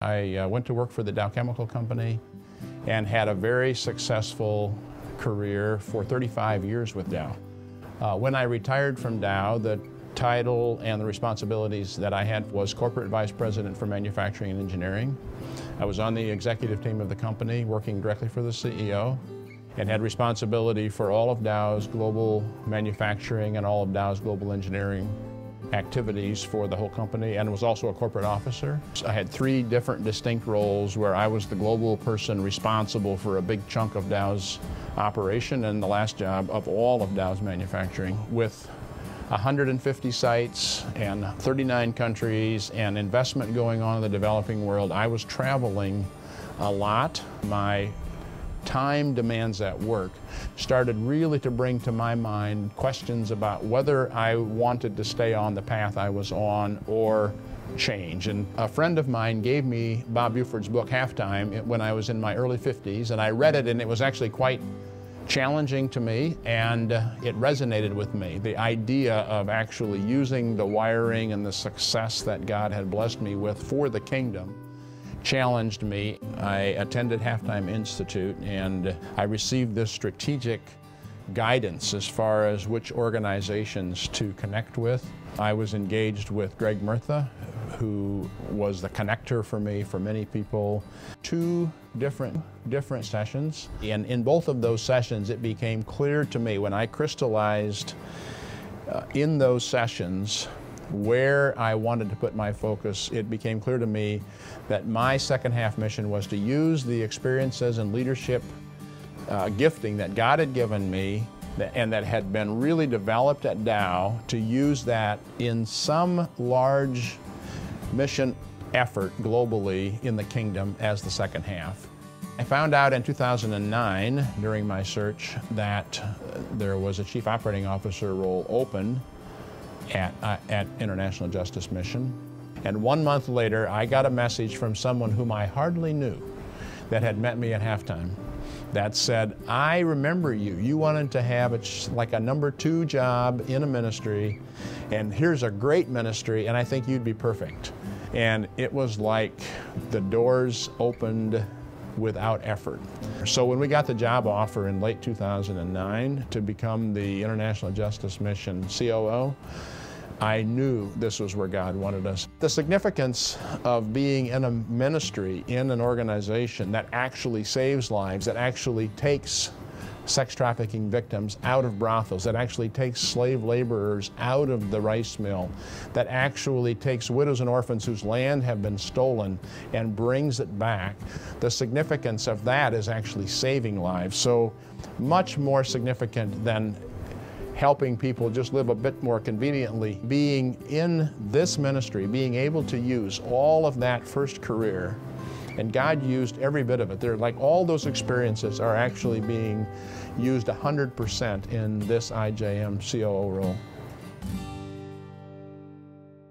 I went to work for the Dow Chemical Company and had a very successful career for 35 years with Dow. When I retired from Dow, the title and the responsibilities that I had was Corporate Vice President for Manufacturing and Engineering. I was on the executive team of the company, working directly for the CEO, and had responsibility for all of Dow's global manufacturing and all of Dow's global engineering activities for the whole company, and was also a corporate officer. I had 3 different distinct roles where I was the global person responsible for a big chunk of Dow's operation, and the last job of all of Dow's manufacturing, with 150 sites and 39 countries and investment going on in the developing world. I was traveling a lot. My time demands at work started really to bring to my mind questions about whether I wanted to stay on the path I was on or change. And a friend of mine gave me Bob Buford's book, Halftime, when I was in my early 50s, and I read it, and it was actually quite challenging to me, and it resonated with me. The idea of actually using the wiring and the success that God had blessed me with for the kingdom challenged me. I attended Halftime Institute, and I received this strategic guidance as far as which organizations to connect with. I was engaged with Greg Murtha, who was the connector for me for many people. 2 different sessions, and in both of those sessions it became clear to me, when I crystallized in those sessions where I wanted to put my focus, it became clear to me that my second half mission was to use the experiences and leadership gifting that God had given me and that had been really developed at Dow, to use that in some large mission effort globally in the kingdom as the second half. I found out in 2009 during my search that there was a Chief Operating Officer role open at International Justice Mission. And 1 month later, I got a message from someone whom I hardly knew that had met me at Halftime that said, "I remember you. You wanted to have like a number 2 job in a ministry, and here's a great ministry, and I think you'd be perfect." And it was like the doors opened without effort. So when we got the job offer in late 2009 to become the International Justice Mission COO, I knew this was where God wanted us. The significance of being in a ministry, in an organization that actually saves lives, that actually takes sex trafficking victims out of brothels, that actually takes slave laborers out of the rice mill, that actually takes widows and orphans whose land have been stolen and brings it back. The significance of that is actually saving lives. So much more significant than helping people just live a bit more conveniently. Being in this ministry, being able to use all of that first career, and God used every bit of it. They're like, all those experiences are actually being used 100% in this IJM COO role.